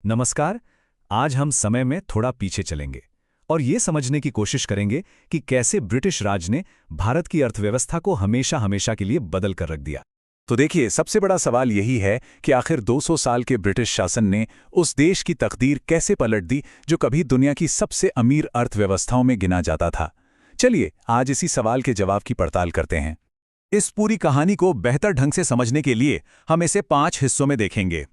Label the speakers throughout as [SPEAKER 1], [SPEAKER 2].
[SPEAKER 1] नमस्कार। आज हम समय में थोड़ा पीछे चलेंगे और ये समझने की कोशिश करेंगे कि कैसे ब्रिटिश राज ने भारत की अर्थव्यवस्था को हमेशा हमेशा के लिए बदल कर रख दिया। तो देखिए, सबसे बड़ा सवाल यही है कि आखिर 200 साल के ब्रिटिश शासन ने उस देश की तकदीर कैसे पलट दी जो कभी दुनिया की सबसे अमीर अर्थव्यवस्थाओं में गिना जाता था। चलिए आज इसी सवाल के जवाब की पड़ताल करते हैं। इस पूरी कहानी को बेहतर ढंग से समझने के लिए हम इसे 5 हिस्सों में देखेंगे।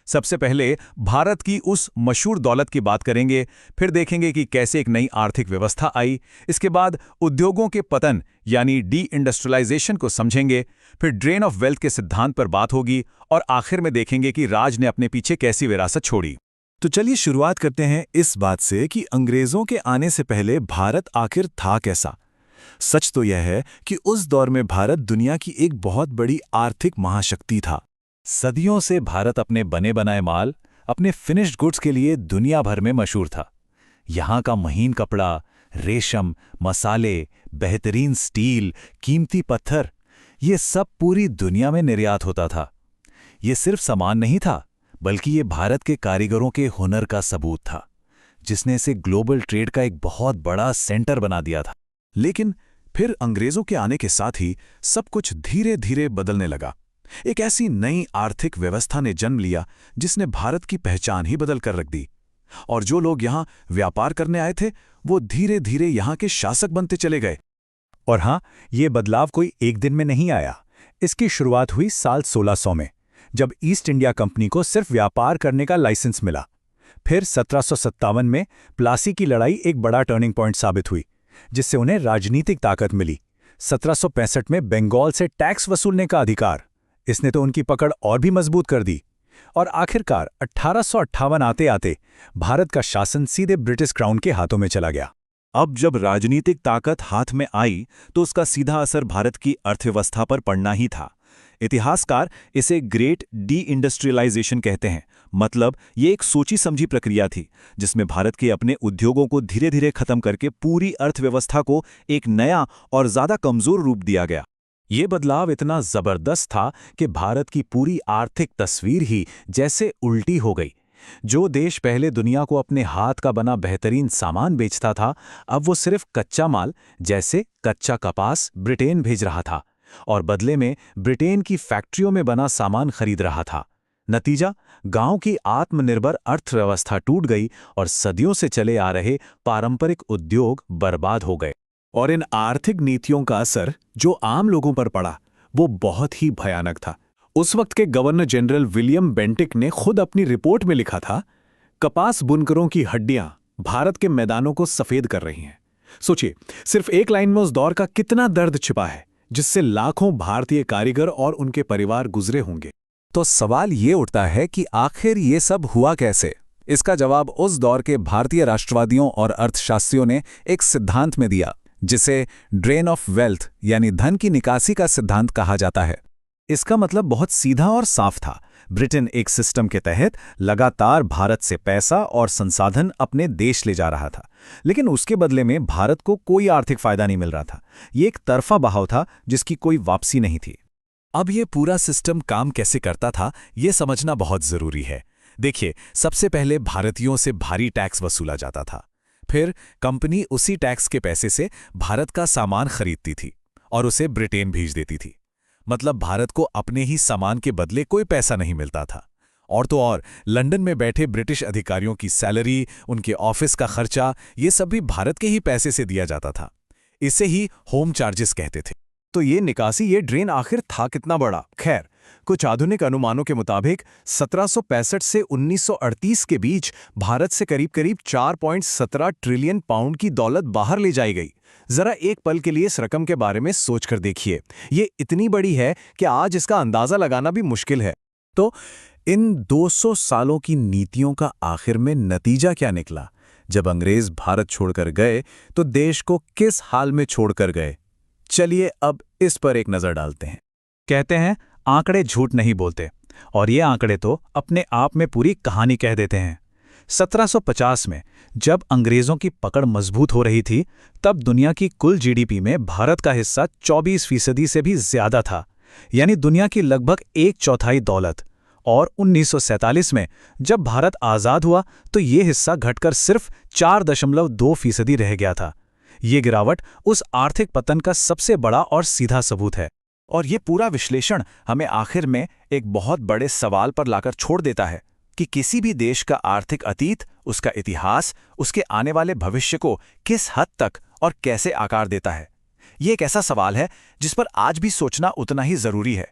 [SPEAKER 1] सबसे पहले भारत की उस मशहूर दौलत की बात करेंगे, फिर देखेंगे कि कैसे एक नई आर्थिक व्यवस्था आई। इसके बाद उद्योगों के पतन यानी डी इंडस्ट्रियलाइजेशन को समझेंगे, फिर ड्रेन ऑफ वेल्थ के सिद्धांत पर बात होगी और आखिर में देखेंगे कि राज ने अपने पीछे कैसी विरासत छोड़ी।
[SPEAKER 2] तो चलिए शुरुआत करते हैं इस बात से कि अंग्रेजों के आने से पहले भारत आखिर था कैसा। सच तो यह है कि उस दौर में भारत दुनिया की एक बहुत बड़ी आर्थिक महाशक्ति था।
[SPEAKER 1] सदियों से भारत अपने बने बनाए माल, अपने फिनिश्ड गुड्स के लिए दुनिया भर में मशहूर था। यहाँ का महीन कपड़ा, रेशम, मसाले, बेहतरीन स्टील, कीमती पत्थर, ये सब पूरी दुनिया में निर्यात होता था। ये सिर्फ सामान नहीं था, बल्कि ये भारत के कारीगरों के हुनर का सबूत था, जिसने इसे ग्लोबल ट्रेड का एक बहुत बड़ा सेंटर बना दिया था।
[SPEAKER 2] लेकिन फिर अंग्रेजों के आने के साथ ही सब कुछ धीरे धीरे बदलने लगा। एक ऐसी नई आर्थिक व्यवस्था ने जन्म लिया जिसने भारत की पहचान ही बदल कर रख दी। और जो लोग यहाँ व्यापार करने आए थे वो धीरे धीरे यहाँ के शासक बनते चले गए।
[SPEAKER 1] और हाँ, ये बदलाव कोई एक दिन में नहीं आया। इसकी शुरुआत हुई साल 1600 में, जब ईस्ट इंडिया कंपनी को सिर्फ व्यापार करने का लाइसेंस मिला। फिर 1757 में प्लासी की लड़ाई एक बड़ा टर्निंग पॉइंट साबित हुई, जिससे उन्हें राजनीतिक ताकत मिली। 1765 में बंगाल से टैक्स वसूलने का अधिकार, इसने तो उनकी पकड़ और भी मजबूत कर दी। और आखिरकार 1858 आते आते भारत का शासन सीधे ब्रिटिश क्राउन के हाथों में चला गया।
[SPEAKER 2] अब जब राजनीतिक ताकत हाथ में आई तो उसका सीधा असर भारत की अर्थव्यवस्था पर पड़ना ही था। इतिहासकार इसे ग्रेट डी इंडस्ट्रियलाइजेशन कहते हैं। मतलब ये एक सोची समझी प्रक्रिया थी जिसमें भारत के अपने उद्योगों को धीरे धीरे खत्म करके पूरी अर्थव्यवस्था को एक नया और ज्यादा कमजोर रूप दिया गया।
[SPEAKER 1] ये बदलाव इतना जबरदस्त था कि भारत की पूरी आर्थिक तस्वीर ही जैसे उल्टी हो गई। जो देश पहले दुनिया को अपने हाथ का बना बेहतरीन सामान बेचता था, अब वो सिर्फ कच्चा माल जैसे कच्चा कपास ब्रिटेन भेज रहा था और बदले में ब्रिटेन की फैक्ट्रियों में बना सामान खरीद रहा था। नतीजा, गांव की आत्मनिर्भर अर्थव्यवस्था टूट गई और सदियों से चले आ रहे पारंपरिक उद्योग बर्बाद हो गए।
[SPEAKER 2] और इन आर्थिक नीतियों का असर जो आम लोगों पर पड़ा वो बहुत ही भयानक था। उस वक्त के गवर्नर जनरल विलियम बेंटिक ने खुद अपनी रिपोर्ट में लिखा था, कपास बुनकरों की हड्डियां भारत के मैदानों को सफेद कर रही हैं। सोचिए, सिर्फ एक लाइन में उस दौर का कितना दर्द छिपा है, जिससे लाखों भारतीय कारीगर और उनके परिवार गुजरे होंगे।
[SPEAKER 1] तो सवाल ये उठता है कि आखिर ये सब हुआ कैसे। इसका जवाब उस दौर के भारतीय राष्ट्रवादियों और अर्थशास्त्रियों ने एक सिद्धांत में दिया, जिसे ड्रेन ऑफ वेल्थ यानी धन की निकासी का सिद्धांत कहा जाता है। इसका मतलब बहुत सीधा और साफ था। ब्रिटेन एक सिस्टम के तहत लगातार भारत से पैसा और संसाधन अपने देश ले जा रहा था, लेकिन उसके बदले में भारत को कोई आर्थिक फायदा नहीं मिल रहा था। ये एक तरफा बहाव था जिसकी कोई वापसी नहीं थी। अब ये पूरा सिस्टम काम कैसे करता था, ये समझना बहुत जरूरी है। देखिए, सबसे पहले भारतीयों से भारी टैक्स वसूला जाता था। फिर कंपनी उसी टैक्स के पैसे से भारत का सामान खरीदती थी और उसे ब्रिटेन भेज देती थी। मतलब भारत को अपने ही सामान के बदले कोई पैसा नहीं मिलता था। और तो और लंदन में बैठे ब्रिटिश अधिकारियों की सैलरी, उनके ऑफिस का खर्चा, ये सब भी भारत के ही पैसे से दिया जाता था। इसे ही होम चार्जेस कहते थे।
[SPEAKER 2] तो ये निकासी, ये ड्रेन आखिर था कितना बड़ा? खैर, कुछ आधुनिक अनुमानों के मुताबिक 1765 से 1938 के बीच भारत से करीब करीब 4.17 ट्रिलियन पाउंड की दौलत बाहर ले जाई गई। जरा एक पल के लिए इस रकम के बारे में सोचकर देखिए। ये इतनी बड़ी है कि आज इसका अंदाजा लगाना भी मुश्किल है।
[SPEAKER 1] तो इन 200 सालों की नीतियों का आखिर में नतीजा क्या निकला? जब अंग्रेज भारत छोड़कर गए तो देश को किस हाल में छोड़कर गए? चलिए अब इस पर एक नजर डालते हैं। कहते हैं आंकड़े झूठ नहीं बोलते, और ये आंकड़े तो अपने आप में पूरी कहानी कह देते हैं। 1750 में जब अंग्रेजों की पकड़ मजबूत हो रही थी, तब दुनिया की कुल जीडीपी में भारत का हिस्सा 24% से भी ज्यादा था, यानी दुनिया की लगभग 1/4 दौलत। और 1947 में जब भारत आज़ाद हुआ तो ये हिस्सा घटकर सिर्फ 4.2% रह गया था। ये गिरावट उस आर्थिक पतन का सबसे बड़ा और सीधा सबूत है। और ये पूरा विश्लेषण हमें आखिर में एक बहुत बड़े सवाल पर लाकर छोड़ देता है कि किसी भी देश का आर्थिक अतीत, उसका इतिहास, उसके आने वाले भविष्य को किस हद तक और कैसे आकार देता है। ये एक ऐसा सवाल है जिस पर आज भी सोचना उतना ही जरूरी है।